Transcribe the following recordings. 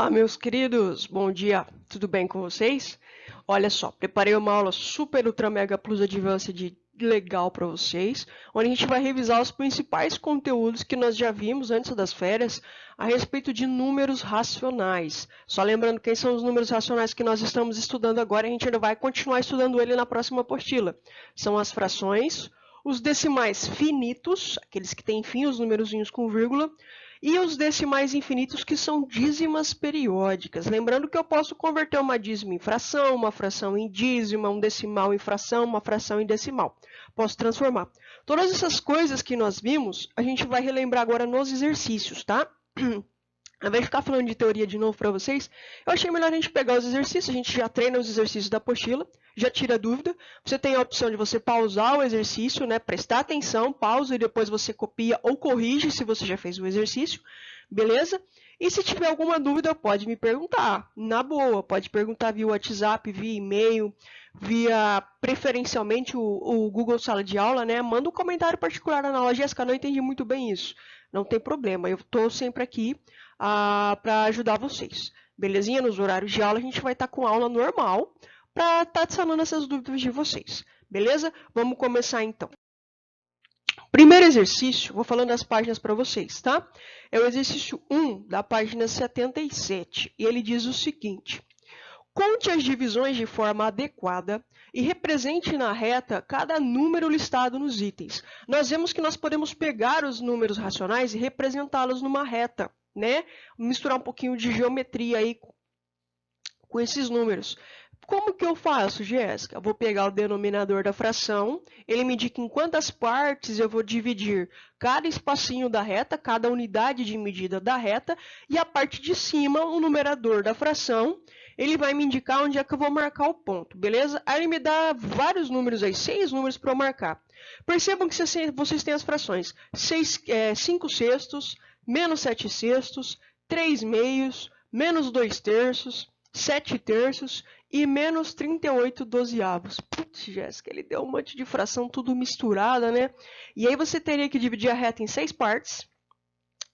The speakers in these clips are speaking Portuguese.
Olá, meus queridos, bom dia, tudo bem com vocês? Olha só, preparei uma aula super, ultra, mega, plus advanced legal para vocês, onde a gente vai revisar os principais conteúdos que nós já vimos antes das férias a respeito de números racionais. Só lembrando quem são os números racionais que nós estamos estudando agora, a gente ainda vai continuar estudando ele na próxima apostila. São as frações, os decimais finitos, aqueles que têm fim, os numerozinhos com vírgula, e os decimais infinitos, que são dízimas periódicas. Lembrando que eu posso converter uma dízima em fração, uma fração em dízima, um decimal em fração, uma fração em decimal. Posso transformar. Todas essas coisas que nós vimos, a gente vai relembrar agora nos exercícios, tá? Ao invés de ficar falando de teoria de novo para vocês, eu achei melhor a gente pegar os exercícios, a gente já treina os exercícios da apostila, já tira a dúvida. Você tem a opção de você pausar o exercício, né? Prestar atenção, pausa e depois você copia ou corrige se você já fez o exercício, beleza? E se tiver alguma dúvida, pode me perguntar, na boa, pode perguntar via WhatsApp, via e-mail, via preferencialmente o Google Sala de Aula, né? Manda um comentário particular na aula. Jéssica, não entendi muito bem isso. Não tem problema, eu estou sempre aqui para ajudar vocês. Belezinha? Nos horários de aula a gente vai estar com aula normal para estar sanando essas dúvidas de vocês. Beleza? Vamos começar então. Primeiro exercício, vou falando as páginas para vocês, tá? É o exercício 1 da página 77 e ele diz o seguinte: conte as divisões de forma adequada e represente na reta cada número listado nos itens. Nós vemos que nós podemos pegar os números racionais e representá-los numa reta, né? Misturar um pouquinho de geometria aí com esses números. Como que eu faço, Jéssica? Vou pegar o denominador da fração, ele me indica em quantas partes eu vou dividir cada espacinho da reta, cada unidade de medida da reta, e a parte de cima, o numerador da fração, ele vai me indicar onde é que eu vou marcar o ponto, beleza? Aí ele me dá vários números aí, 6 números para eu marcar. Percebam que vocês têm as frações 5 sextos, menos 7 sextos, 3 meios, menos 2 terços, 7 terços e menos 38 dozeavos. Putz, Jéssica, ele deu um monte de fração tudo misturada, né? E aí você teria que dividir a reta em 6 partes,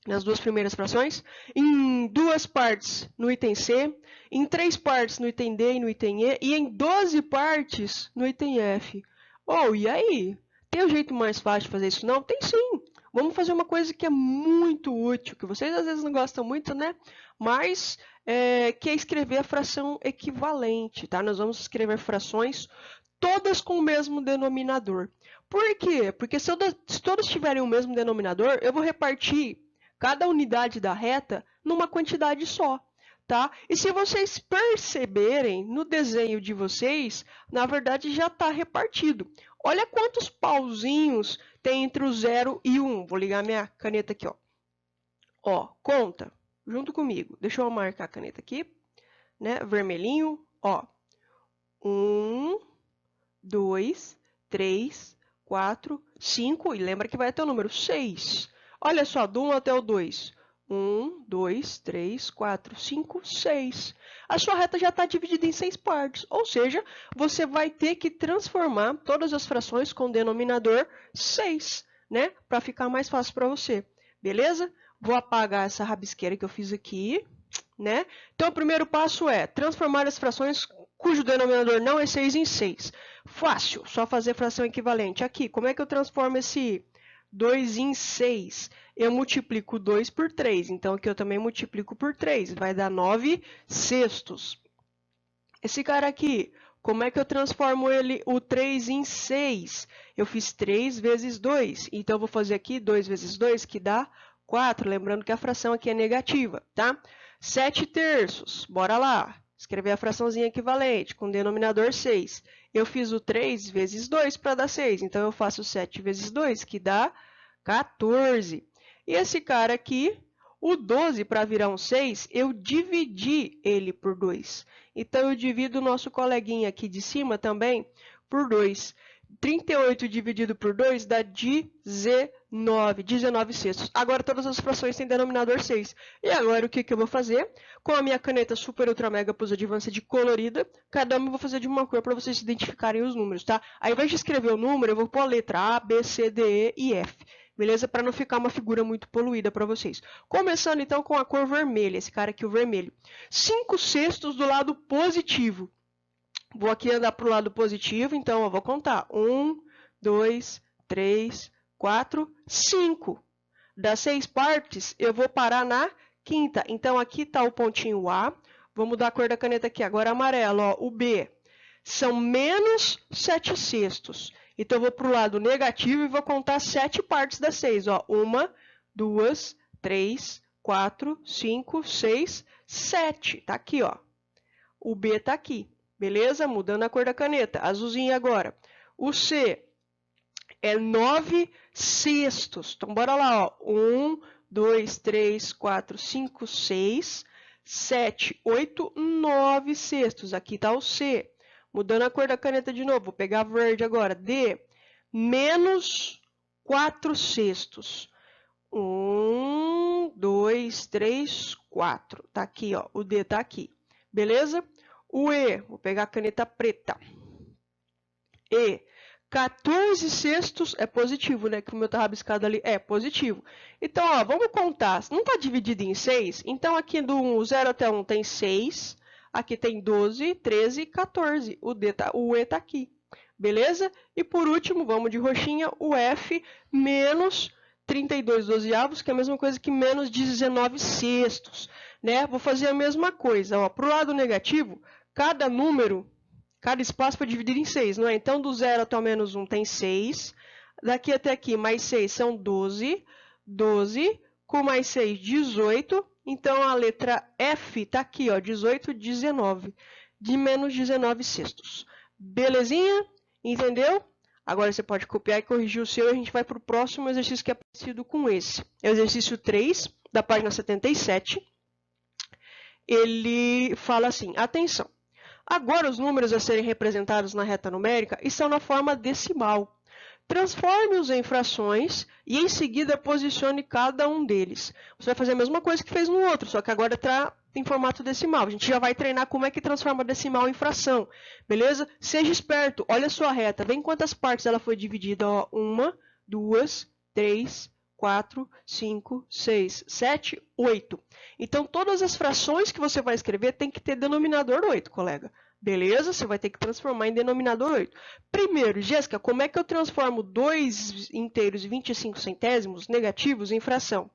nas duas primeiras frações, em 2 partes no item C, em 3 partes no item D e no item E, e em 12 partes no item F. Oh, e aí? Tem um jeito mais fácil de fazer isso? Não? Tem sim! Vamos fazer uma coisa que é muito útil, que vocês às vezes não gostam muito, né? Mas que é escrever a fração equivalente, tá? Nós vamos escrever frações todas com o mesmo denominador. Por quê? Porque se todas tiverem o mesmo denominador, eu vou repartir cada unidade da reta numa quantidade só, tá? E se vocês perceberem, no desenho de vocês, na verdade já está repartido. Olha quantos pauzinhos tem entre o 0 e o 1. Vou ligar minha caneta aqui, ó. Ó, conta, junto comigo. Deixa eu marcar a caneta aqui, né? Vermelhinho, ó. 1, 2, 3, 4, 5. E lembra que vai até o número 6. Olha só, do 1 até o 2. 1, 2, 3, 4, 5, 6. A sua reta já está dividida em 6 partes, ou seja, você vai ter que transformar todas as frações com o denominador 6, né? Para ficar mais fácil para você, beleza? Vou apagar essa rabisqueira que eu fiz aqui, né? Então, o primeiro passo é transformar as frações cujo denominador não é 6 em 6. Fácil, só fazer fração equivalente. Aqui, como é que eu transformo esse 2 em 6? Eu multiplico 2 por 3, então aqui eu também multiplico por 3, vai dar 9 sextos. Esse cara aqui, como é que eu transformo o 3 em 6? Eu fiz 3 vezes 2, então eu vou fazer aqui 2 vezes 2, que dá 4, lembrando que a fração aqui é negativa, tá? 7 terços, bora lá, escrever a fraçãozinha equivalente, com o denominador 6. Eu fiz o 3 vezes 2 para dar 6, então eu faço 7 vezes 2, que dá 14. E esse cara aqui, o 12, para virar um 6, eu dividi ele por 2. Então, eu divido o nosso coleguinha aqui de cima também por 2. 38 dividido por 2 dá 19 sextos. Agora, todas as frações têm denominador 6. E agora, o que eu vou fazer? Com a minha caneta Super Ultra Mega Plus Advanced colorida, cada uma eu vou fazer de uma cor para vocês identificarem os números, tá? Ao invés de escrever o número, eu vou pôr a letra A, B, C, D, E e F. beleza? Para não ficar uma figura muito poluída para vocês. Começando então com a cor vermelha, esse cara aqui, o vermelho. 5/6 do lado positivo. Vou aqui andar para o lado positivo, então eu vou contar. 1, 2, 3, 4, 5. Das 6 partes, eu vou parar na quinta. Então, aqui está o pontinho A. Vou mudar a cor da caneta aqui, agora amarelo. Ó, o B são menos 7/6. Então, eu vou para o lado negativo e vou contar 7 partes das 6. Ó, 1, 2, 3, 4, 5, 6, 7. Tá aqui, ó. O B tá aqui. Beleza? Mudando a cor da caneta. Azulzinho agora. O C é 9/6. Então, bora lá, ó. 1, 2, 3, 4, 5, 6, 7, 8, 9/6. Aqui está o C. Mudando a cor da caneta de novo. Vou pegar verde agora. D, menos 4/6. 1, 2, 3, 4. Tá aqui, ó. O D tá aqui. Beleza? O E, vou pegar a caneta preta. E, 14/6 é positivo, né? Que o meu tá rabiscado ali é positivo. Então, ó, vamos contar. Não está dividido em 6? Então, aqui do 0 até 1 tem 6. Aqui tem 12, 13, 14. O E tá aqui. Beleza? E por último, vamos de roxinha, o F, menos 32/12, que é a mesma coisa que menos 19/6. Né? Vou fazer a mesma coisa. Para o lado negativo, cada número, cada espaço foi dividido em 6, não é? Então, do 0 até o menos 1 tem 6. Daqui até aqui, mais 6 são 12. 12, com mais 6, 18. Então, a letra F está aqui, ó, 18, 19. De menos 19/6. Belezinha? Entendeu? Agora, você pode copiar e corrigir o seu e a gente vai para o próximo exercício que é parecido com esse. É o exercício 3, da página 77. Ele fala assim, atenção. Agora, os números a serem representados na reta numérica estão na forma decimal. Transforme-os em frações e, em seguida, posicione cada um deles. Você vai fazer a mesma coisa que fez no outro, só que agora está em formato decimal. A gente já vai treinar como é que transforma decimal em fração, beleza? Seja esperto, olha a sua reta, vê em quantas partes ela foi dividida. 1, 2, 3, 4, 5, 6, 7, 8. Então, todas as frações que você vai escrever tem que ter denominador 8, colega. Beleza? Você vai ter que transformar em denominador 8. Primeiro, Jéssica, como é que eu transformo 2 inteiros e 25 centésimos negativos em fração?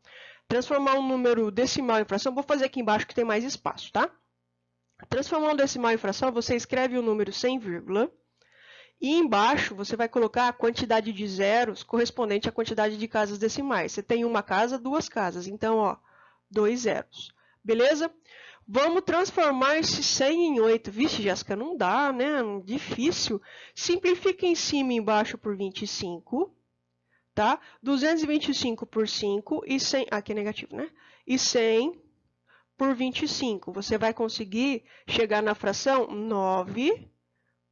Transformar um número decimal em fração, vou fazer aqui embaixo que tem mais espaço, tá? Transformar um decimal em fração, você escreve o número sem vírgula. E embaixo você vai colocar a quantidade de zeros correspondente à quantidade de casas decimais. Você tem uma casa, 2 casas. Então, ó, 2 zeros. Beleza? Vamos transformar esse 100 em 8. Vixe, Jéssica, não dá, né? Difícil. Simplifica em cima e embaixo por 25. Tá? 225 por 5 e 100... Aqui é negativo, né? E 100 por 25. Você vai conseguir chegar na fração 9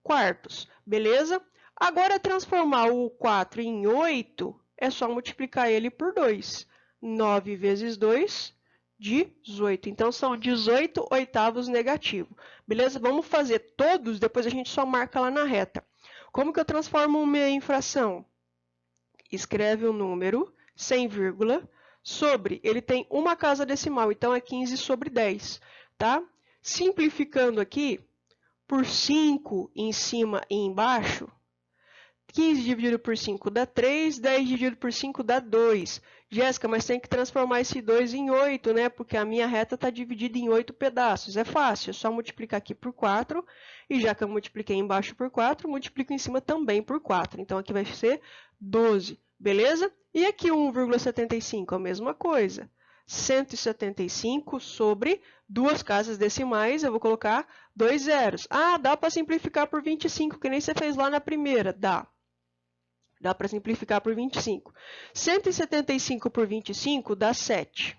quartos. Beleza? Agora, transformar o 4 em 8, é só multiplicar ele por 2. 9 vezes 2, 18. Então, são 18 oitavos negativo. Beleza? Vamos fazer todos, depois a gente só marca lá na reta. Como que eu transformo um meio em fração? Escreve o número, sem vírgula, sobre, ele tem uma casa decimal, então é 15 sobre 10. Tá? Simplificando aqui, por 5 em cima e embaixo, 15 dividido por 5 dá 3, 10 dividido por 5 dá 2. Jéssica, mas tem que transformar esse 2 em 8, né? Porque a minha reta está dividida em 8 pedaços. É fácil, é só multiplicar aqui por 4. E já que eu multipliquei embaixo por 4, multiplico em cima também por 4. Então, aqui vai ser 12, beleza? E aqui 1,75, a mesma coisa. 175 sobre 2 casas decimais, eu vou colocar 2 zeros. Ah, dá para simplificar por 25, que nem você fez lá na primeira. Dá. Dá para simplificar por 25. 175 por 25 dá 7.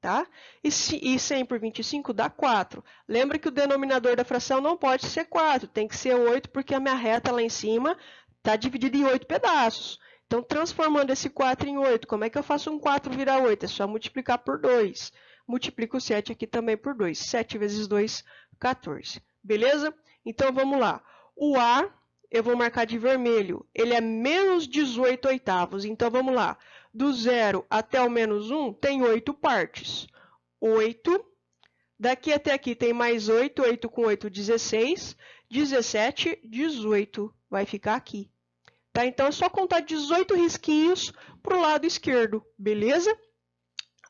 Tá? E 100 por 25 dá 4. Lembra que o denominador da fração não pode ser 4, tem que ser 8, porque a minha reta lá em cima está dividida em 8 pedaços. Então, transformando esse 4 em 8, como é que eu faço um 4 virar 8? É só multiplicar por 2. Multiplico o 7 aqui também por 2. 7 vezes 2, 14. Beleza? Então, vamos lá. O A, eu vou marcar de vermelho. Ele é menos 18 oitavos. Então, vamos lá. do 0 até o menos 1 tem 8 partes. 8. Daqui até aqui tem mais 8. 8 com 8, 16. 17, 18. Vai ficar aqui. Tá? Então, é só contar 18 risquinhos para o lado esquerdo. Beleza?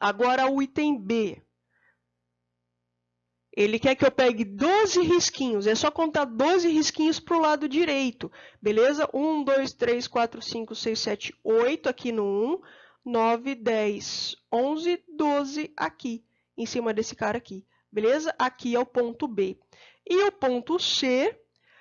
Agora, o item B. Ele quer que eu pegue 12 risquinhos. É só contar 12 risquinhos para o lado direito. Beleza? 1, 2, 3, 4, 5, 6, 7, 8 aqui no 1. 9, 10, 11, 12 aqui, em cima desse cara aqui. Beleza? Aqui é o ponto B. E o ponto C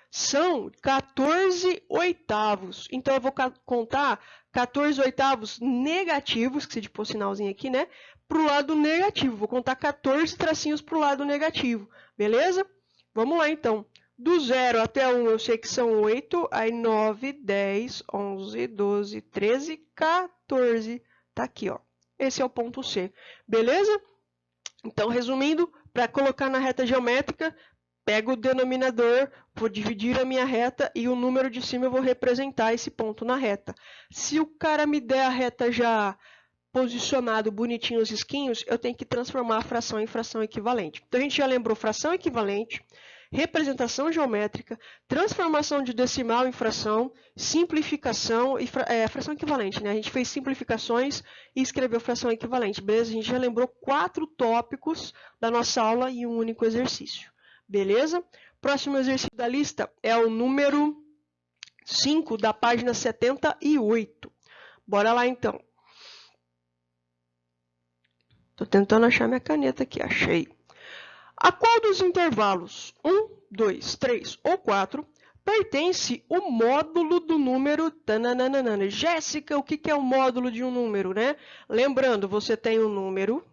são 14 oitavos. Então, eu vou contar 14 oitavos negativos, que se pôr sinalzinho aqui, né? Para o lado negativo. Vou contar 14 tracinhos para o lado negativo. Beleza? Vamos lá, então. Do 0 até 1 eu sei que são 8. Aí 9, 10, 11, 12, 13, 14. Tá aqui, ó. Esse é o ponto C. Beleza? Então, resumindo, para colocar na reta geométrica, pego o denominador, vou dividir a minha reta e o número de cima eu vou representar esse ponto na reta. Se o cara me der a reta já posicionado bonitinho os risquinhos, eu tenho que transformar a fração em fração equivalente. Então, a gente já lembrou fração equivalente, representação geométrica, transformação de decimal em fração, simplificação e fração equivalente, né? A gente fez simplificações e escreveu fração equivalente, beleza? A gente já lembrou 4 tópicos da nossa aula em um único exercício, beleza? Próximo exercício da lista é o número 5 da página 78. Bora lá, então. Estou tentando achar minha caneta aqui, achei. A qual dos intervalos 1, 2, 3 ou 4 pertence o módulo do número tananana? Jéssica, o que é o módulo de um número, né? Lembrando, você tem um número,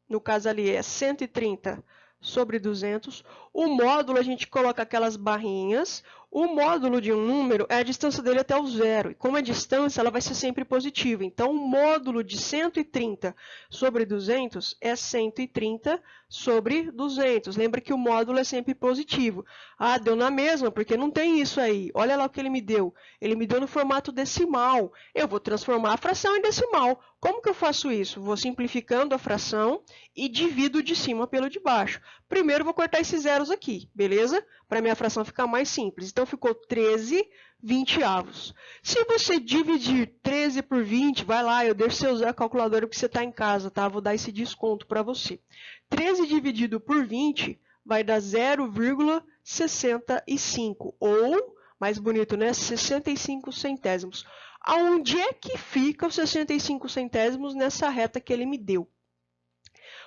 no caso ali é 130 sobre 200. O módulo, a gente coloca aquelas barrinhas. O módulo de um número é a distância dele até o zero. E como é distância, ela vai ser sempre positiva. Então, o módulo de 130 sobre 200 é 130 sobre 200. Lembra que o módulo é sempre positivo. Ah, deu na mesma, porque não tem isso aí. Olha lá o que ele me deu. Ele me deu no formato decimal. Eu vou transformar a fração em decimal. Como que eu faço isso? Vou simplificando a fração e divido de cima pelo de baixo. Primeiro, eu vou cortar esses zeros aqui, beleza? Para minha fração ficar mais simples. Então, ficou 13 vinteavos. Se você dividir 13 por 20, vai lá, eu deixo você usar a calculadora porque você está em casa, tá? Vou dar esse desconto para você. 13 dividido por 20 vai dar 0,65, ou, mais bonito, né? 65 centésimos. Aonde é que fica os 65 centésimos nessa reta que ele me deu?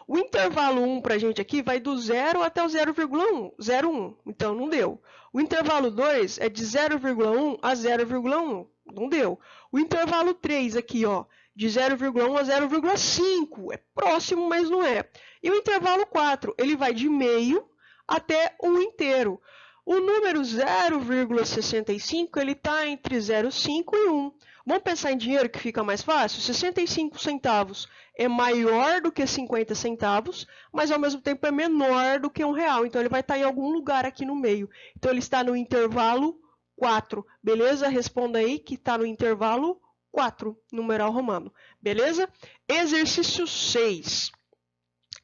O intervalo 1 para a gente aqui vai do 0 até o 0,1. Então, não deu. O intervalo 2 é de 0,1 a 0,1. Não deu. O intervalo 3 aqui, ó, de 0,1 a 0,5. É próximo, mas não é. E o intervalo 4, ele vai de meio até 1 inteiro. O número 0,65, ele está entre 0,5 e 1. Vamos pensar em dinheiro que fica mais fácil? 65 centavos é maior do que 50 centavos, mas ao mesmo tempo é menor do que R$1. Então, ele vai estar em algum lugar aqui no meio. Então, ele está no intervalo 4. Beleza? Responda aí que está no intervalo 4, numeral romano. Beleza? Exercício 6.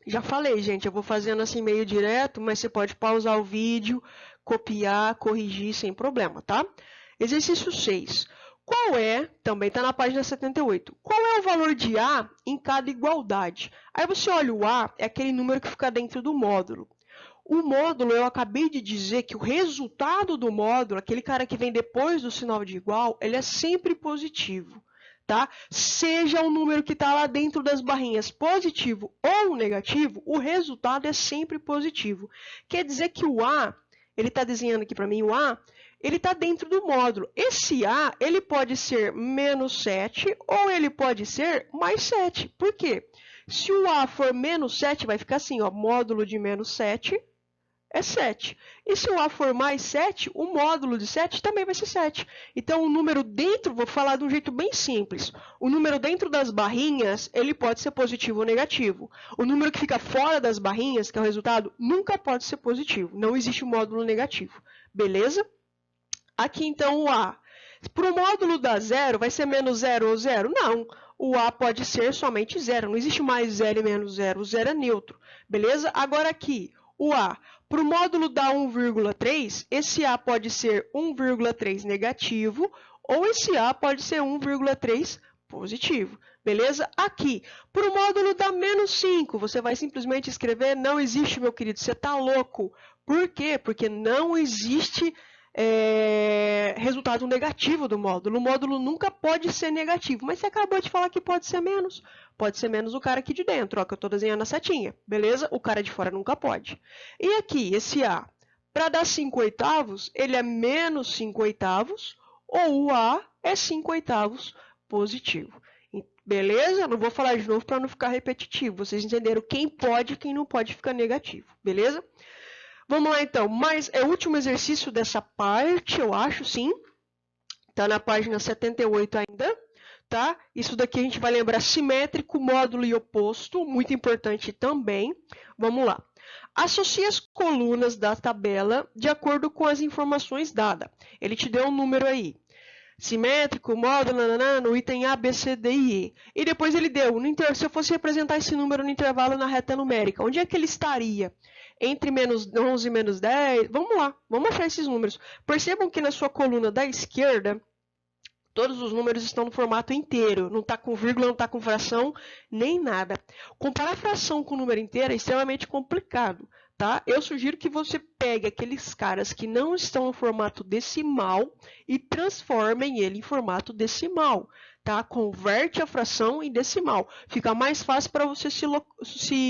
Já falei, gente, eu vou fazendo assim meio direto, mas você pode pausar o vídeo, copiar, corrigir sem problema, tá? Exercício 6. Qual é, também está na página 78, qual é o valor de A em cada igualdade? Aí você olha o A, é aquele número que fica dentro do módulo. O módulo, eu acabei de dizer que o resultado do módulo, aquele cara que vem depois do sinal de igual, ele é sempre positivo, tá? Seja o número que está lá dentro das barrinhas positivo ou negativo, o resultado é sempre positivo. Quer dizer que o A, ele está desenhando aqui para mim o A, ele está dentro do módulo. Esse A, ele pode ser menos 7 ou ele pode ser mais 7. Por quê? Se o A for menos 7, vai ficar assim, ó, módulo de menos 7 é 7. E se o A for mais 7, o módulo de 7 também vai ser 7. Então, o número dentro, vou falar de um jeito bem simples, o número dentro das barrinhas, ele pode ser positivo ou negativo. O número que fica fora das barrinhas, que é o resultado, nunca pode ser positivo. Não existe um módulo negativo. Beleza? Aqui, então, o A. Para o módulo da zero, vai ser menos 0 ou 0? Não. O A pode ser somente 0. Não existe mais 0 e menos 0. O 0 é neutro. Beleza? Agora aqui, o A. Para o módulo da 1,3, esse A pode ser 1,3 negativo ou esse A pode ser 1,3 positivo. Beleza? Aqui, para o módulo da menos 5, você vai simplesmente escrever não existe, meu querido. Você está louco. Por quê? Porque não existe resultado negativo do módulo. O módulo nunca pode ser negativo, mas você acabou de falar que pode ser menos. Pode ser menos o cara aqui de dentro, ó, que eu estou desenhando a setinha, beleza? O cara de fora nunca pode. E aqui, esse A, para dar 5/8, ele é menos 5/8, ou o A é 5/8 positivo. Beleza? Não vou falar de novo para não ficar repetitivo. Vocês entenderam quem pode e quem não pode ficar negativo, beleza? Vamos lá, então. Mas é o último exercício dessa parte, eu acho, sim. Está na página 78 ainda, tá? Isso daqui a gente vai lembrar simétrico, módulo e oposto, muito importante também. Vamos lá. Associe as colunas da tabela de acordo com as informações dadas. Ele te deu um número aí. Simétrico, módulo, no item A, B, C, D e E. E depois ele deu, se eu fosse representar esse número no intervalo na reta numérica, onde é que ele estaria? Entre menos 11 e menos 10? Vamos lá, vamos achar esses números. Percebam que na sua coluna da esquerda, todos os números estão no formato inteiro. Não está com vírgula, não está com fração, nem nada. Comparar fração com número inteiro é extremamente complicado. Tá? Eu sugiro que você pegue aqueles caras que não estão no formato decimal e transformem ele em formato decimal. Tá? Converte a fração em decimal. Fica mais fácil para você se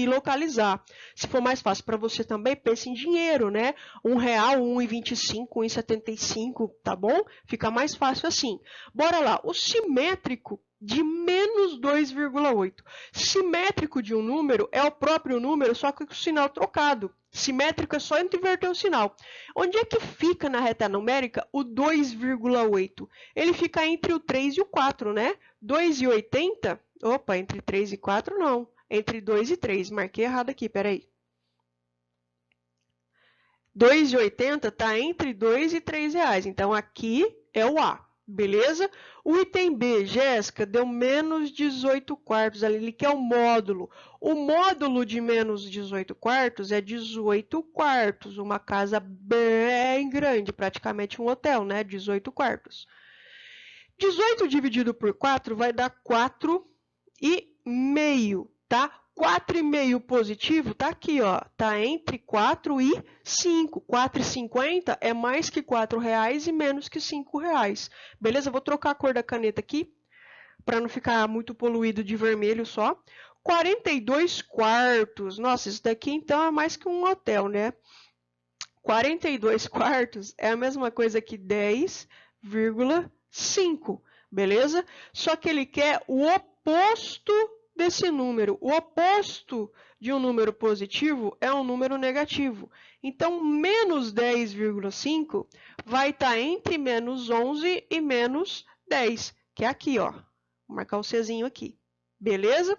localizar. Se for mais fácil para você também, pense em dinheiro, né? R$1, 1,25, 1,75, tá bom? Fica mais fácil assim. Bora lá. O simétrico de menos 2,8. Simétrico de um número é o próprio número, só que com o sinal trocado. Simétrico é só inverter o sinal. Onde é que fica na reta numérica o 2,8? Ele fica entre o 3 e o 4, né? 2,80? Opa, entre 3 e 4 não. Entre 2 e 3. Marquei errado aqui, peraí. 2,80 está entre 2 e 3 reais. Então, aqui é o A. Beleza? O item B, Jéssica, deu menos 18 quartos ali, ele quer o módulo. O módulo de menos 18 quartos é 18 quartos, uma casa bem grande, praticamente um hotel, né? 18 quartos. 18 dividido por 4 vai dar 4,5, tá? 4,5 positivo tá aqui, ó, tá entre 4 e 5. 4,50 é mais que R$4 e menos que R$5. Beleza? Vou trocar a cor da caneta aqui, para não ficar muito poluído de vermelho só. 42 quartos. Nossa, isso daqui então é mais que um hotel, né? 42 quartos é a mesma coisa que 10,5. Beleza? Só que ele quer o oposto desse número. O oposto de um número positivo é um número negativo. Então, menos 10,5 vai estar entre menos 11 e menos 10, que é aqui, ó. Vou marcar o Czinho aqui. Beleza?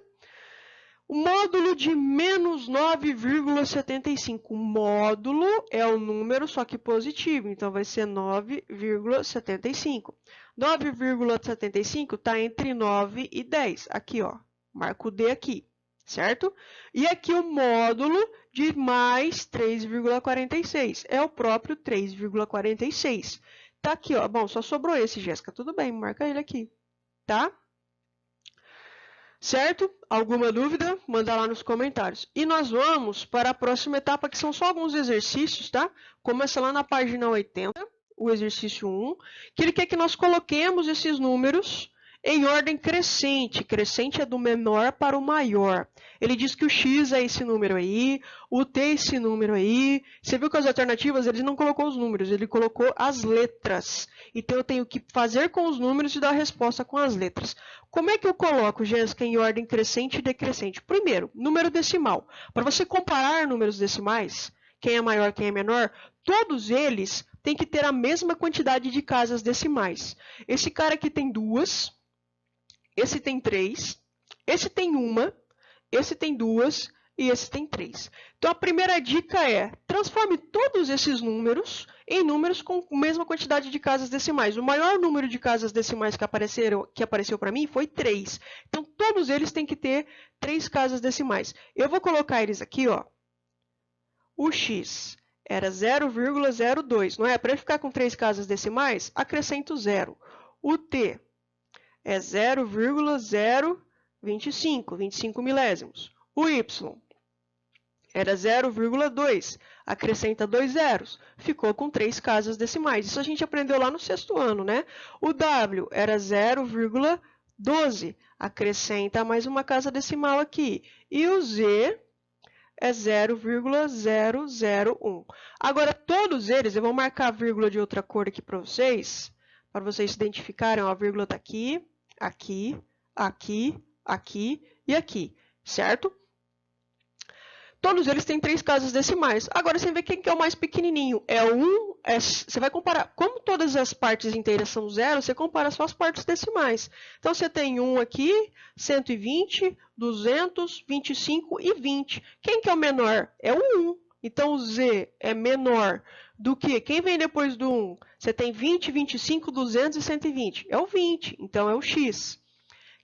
O módulo de menos 9,75. Módulo é o número, só que positivo. Então, vai ser 9,75. 9,75 está entre 9 e 10. Aqui, ó. Marco o D aqui, certo? E aqui o módulo de mais 3,46. É o próprio 3,46. Tá aqui, ó. Bom, só sobrou esse, Jéssica. Tudo bem, marca ele aqui, tá? Certo? Alguma dúvida? Manda lá nos comentários. E nós vamos para a próxima etapa, que são só alguns exercícios, tá? Começa lá na página 80, o exercício 1, que ele quer que nós coloquemos esses números em ordem crescente. Crescente é do menor para o maior. Ele diz que o x é esse número aí, o t é esse número aí. Você viu que as alternativas, ele não colocou os números, ele colocou as letras. Então, eu tenho que fazer com os números e dar a resposta com as letras. Como é que eu coloco, Jéssica, em ordem crescente e decrescente? Primeiro, número decimal. Para você comparar números decimais, quem é maior, quem é menor, todos eles têm que ter a mesma quantidade de casas decimais. Esse cara aqui tem 2. Esse tem 3, esse tem 1, esse tem 2, e esse tem 3. Então, a primeira dica é, transforme todos esses números em números com a mesma quantidade de casas decimais. O maior número de casas decimais que apareceu para mim foi 3. Então, todos eles têm que ter 3 casas decimais. Eu vou colocar eles aqui, ó. O x era 0,02, não é? Para ele ficar com 3 casas decimais, acrescento 0. O t é 0,025, 25 milésimos. O y era 0,2, acrescenta 2 zeros, ficou com 3 casas decimais. Isso a gente aprendeu lá no 6º ano, né? O w era 0,12, acrescenta mais uma casa decimal aqui. E o z é 0,001. Agora, todos eles, eu vou marcar a vírgula de outra cor aqui para vocês identificarem. Ó, a vírgula está aqui, aqui, aqui, aqui e aqui, certo? Todos eles têm 3 casas decimais. Agora, você vê quem que é o mais pequenininho. É o 1, você vai comparar. Como todas as partes inteiras são 0, você compara só as partes decimais. Então, você tem 1 aqui, 120, 200, 25 e 20. Quem que é o menor? É o 1. Então, o z é menor do que? Quem vem depois do 1? Você tem 20, 25, 200 e 120. É o 20. Então, é o x,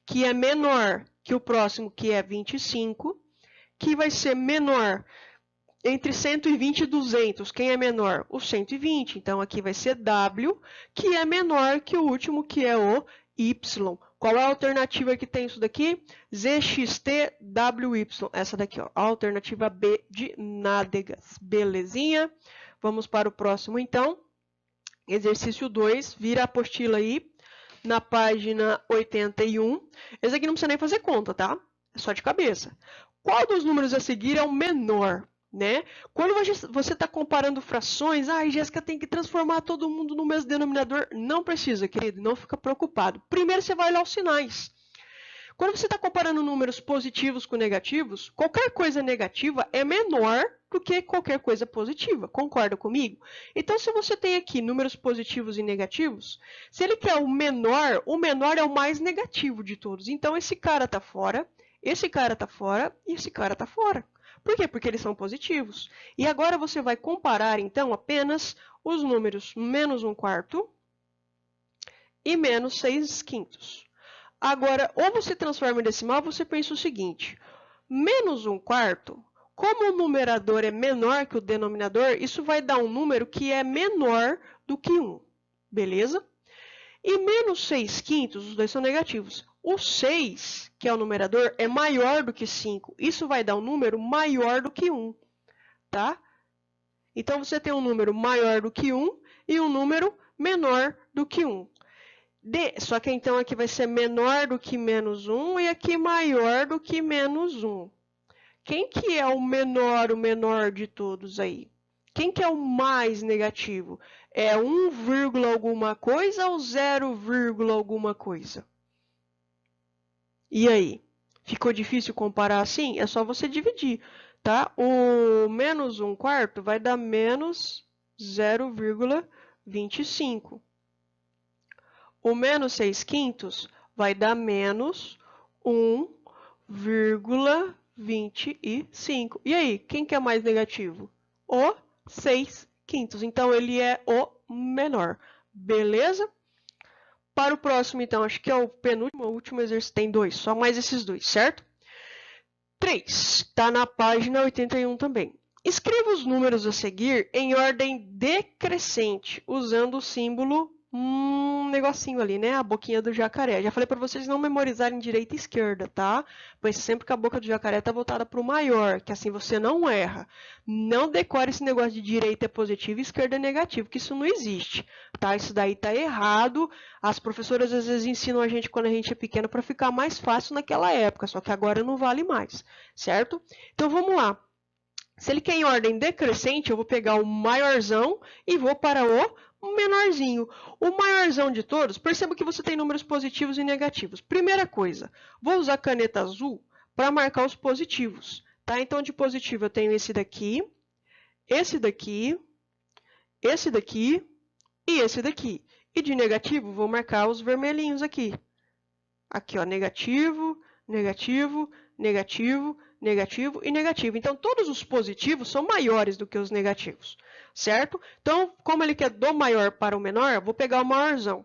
que é menor que o próximo, que é 25. Que vai ser menor entre 120 e 200. Quem é menor? O 120. Então, aqui vai ser W, que é menor que o último, que é o Y. Qual é a alternativa que tem isso daqui? ZXTWY. Essa daqui, ó, a alternativa B de nádegas. Belezinha? Vamos para o próximo, então. Exercício 2. Vira a apostila aí na página 81. Esse aqui não precisa nem fazer conta, tá? É só de cabeça. Qual dos números a seguir é o menor, né? Quando você está comparando frações, Jéssica, tem que transformar todo mundo no mesmo denominador. Não precisa, querido, não fica preocupado. Primeiro você vai olhar os sinais. Quando você está comparando números positivos com negativos, qualquer coisa negativa é menor do que qualquer coisa positiva. Concorda comigo? Então, se você tem aqui números positivos e negativos, se ele quer o menor é o mais negativo de todos. Então, esse cara está fora. Esse cara está fora e esse cara está fora. Por quê? Porque eles são positivos. E agora você vai comparar, então, apenas os números menos 1/4 e menos 6/5. Agora, ou você transforma em decimal, ou você pensa o seguinte. Menos 1/4, como o numerador é menor que o denominador, isso vai dar um número que é menor do que 1. Beleza? E menos 6/5, os dois são negativos. O 6, que é o numerador, é maior do que 5. Isso vai dar um número maior do que 1, tá? Então, você tem um número maior do que 1 e um número menor do que 1. Só que, então, aqui vai ser menor do que menos 1 e aqui maior do que menos 1. Quem que é o menor de todos aí? Quem que é o mais negativo? É 1, alguma coisa ou 0, alguma coisa? E aí? Ficou difícil comparar assim? É só você dividir, tá? O menos 1/4 vai dar menos 0,25. O menos 6/5 vai dar menos 1,25. E aí, quem que é mais negativo? O 6/5. Então, ele é o menor. Beleza? Para o próximo, então, acho que é o penúltimo, o último exercício, tem 2, só mais esses 2, certo? 3, está na página 81 também. Escreva os números a seguir em ordem decrescente, usando o símbolo, negocinho ali, né? A boquinha do jacaré. Já falei para vocês não memorizarem direita e esquerda, tá? Pois sempre que a boca do jacaré está voltada para o maior, que assim você não erra. Não decore esse negócio de direita é positivo e esquerda é negativo, que isso não existe, tá? Isso daí tá errado. As professoras às vezes ensinam a gente quando a gente é pequeno para ficar mais fácil naquela época, só que agora não vale mais, certo? Então vamos lá. Se ele quer em ordem decrescente, eu vou pegar o maiorzão e vou para o menorzinho. O maiorzão de todos, perceba que você tem números positivos e negativos. Primeira coisa, vou usar caneta azul para marcar os positivos. Tá? Então, de positivo eu tenho esse daqui, esse daqui, esse daqui e esse daqui. E de negativo, vou marcar os vermelhinhos aqui. Aqui, ó, negativo, negativo, negativo, negativo e negativo. Então, todos os positivos são maiores do que os negativos, certo? Então, como ele quer do maior para o menor, eu vou pegar o maiorzão.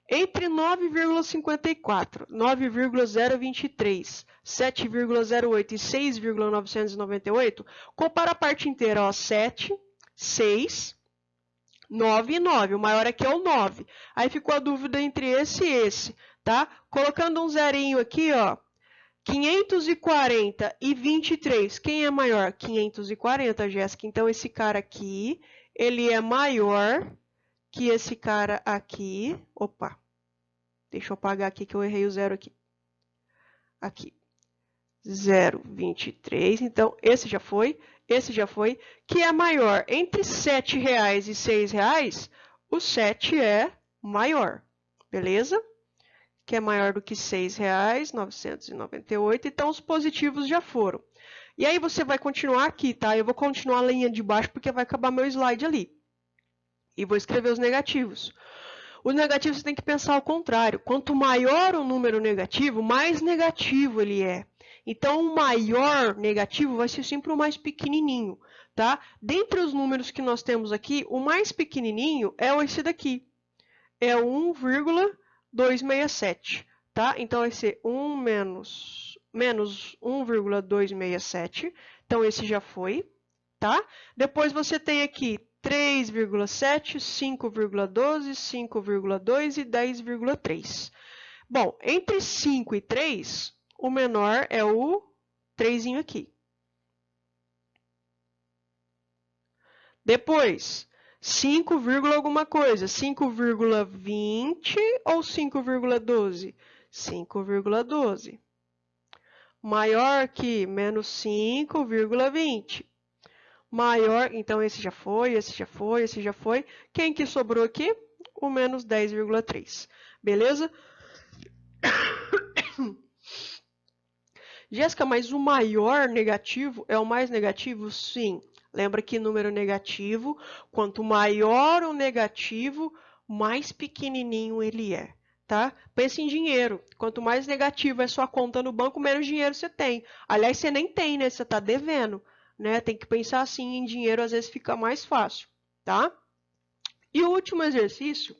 Entre 9,54, 9,023, 7,08 e 6,998, compara a parte inteira, ó, 7, 6, 9 e 9. O maior aqui é o 9. Aí ficou a dúvida entre esse e esse, tá? Colocando um zerinho aqui, ó, 540 e 23. Quem é maior? 540, Jéssica. Então, esse cara aqui, ele é maior que esse cara aqui. Opa, deixa eu apagar aqui que eu errei o zero aqui. Aqui, 0,23. Então, esse já foi, que é maior. Entre R$ 7,00 e R$ 6,00, o 7 é maior, beleza? Que é maior do que R$ 6,00, 998. Então, os positivos já foram. E aí, você vai continuar aqui, tá? Eu vou continuar a linha de baixo porque vai acabar meu slide ali. E vou escrever os negativos. Os negativos você tem que pensar ao contrário. Quanto maior o número negativo, mais negativo ele é. Então, o maior negativo vai ser sempre o mais pequenininho, tá? Dentre os números que nós temos aqui, o mais pequenininho é esse daqui. É 1,267, tá? Então, vai ser 1 menos 1,267. Então, esse já foi, tá? Depois, você tem aqui 3,7, 5,12, 5,2 e 10,3. Bom, entre 5 e 3, o menor é o 3 aqui. Depois, 5, alguma coisa, 5,20 ou 5,12? 5,12. Maior que menos 5,20. Maior, então esse já foi, esse já foi, esse já foi. Quem que sobrou aqui? O menos 10,3. Beleza? Jéssica, mas o maior negativo é o mais negativo? Sim. Lembra que número negativo, quanto maior o negativo, mais pequenininho ele é, tá? Pense em dinheiro. Quanto mais negativo é sua conta no banco, menos dinheiro você tem. Aliás, você nem tem, né? Você está devendo. Né? Tem que pensar assim em dinheiro, às vezes fica mais fácil, tá? E o último exercício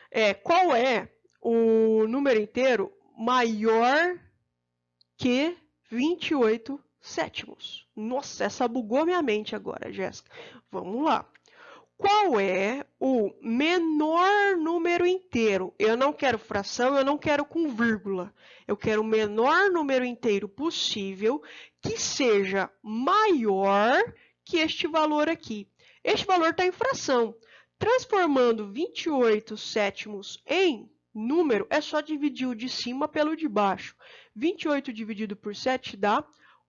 é qual é o número inteiro maior que 28 sétimos? Nossa, essa bugou minha mente agora, Jéssica. Vamos lá. Qual é o menor número inteiro? Eu não quero fração, eu não quero com vírgula. Eu quero o menor número inteiro possível que seja maior que este valor aqui. Este valor está em fração. Transformando 28 sétimos em número, é só dividir o de cima pelo de baixo. 28 dividido por 7 dá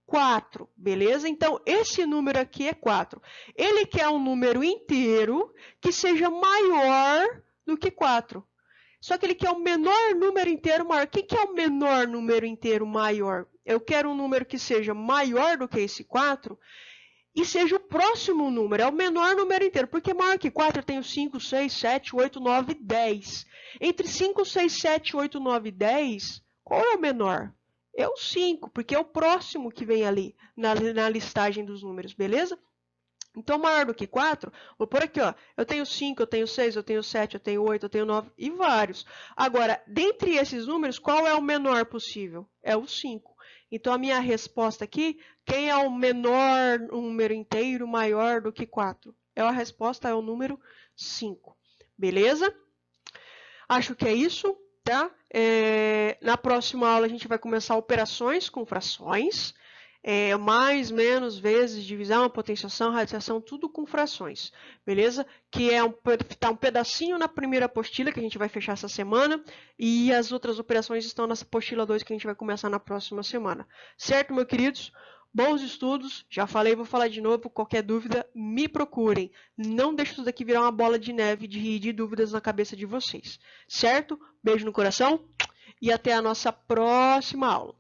4, beleza? Então, esse número aqui é 4. Ele quer um número inteiro que seja maior do que 4. Só que ele quer um menor número inteiro maior. O que é o menor número inteiro maior? Eu quero um número que seja maior do que esse 4 e seja o próximo número. É o menor número inteiro. Porque maior que 4 eu tenho 5, 6, 7, 8, 9, 10. Entre 5, 6, 7, 8, 9 e 10, qual é o menor? É o 5, porque é o próximo que vem ali na listagem dos números, beleza? Então, maior do que 4, vou por aqui, ó. Eu tenho 5, eu tenho 6, eu tenho 7, eu tenho 8, eu tenho 9 e vários. Agora, dentre esses números, qual é o menor possível? É o 5. Então, a minha resposta aqui, quem é o menor número inteiro maior do que 4? A resposta é o número 5. Beleza? Acho que é isso. Tá? Na próxima aula a gente vai começar operações com frações, mais, menos, vezes, divisão, potenciação, radiação, tudo com frações, beleza? Que tá um pedacinho na primeira apostila que a gente vai fechar essa semana e as outras operações estão nessa apostila 2 que a gente vai começar na próxima semana. Certo, meus queridos? Bons estudos, já falei, vou falar de novo, qualquer dúvida, me procurem. Não deixe isso daqui virar uma bola de neve de dúvidas na cabeça de vocês, certo? Beijo no coração e até a nossa próxima aula.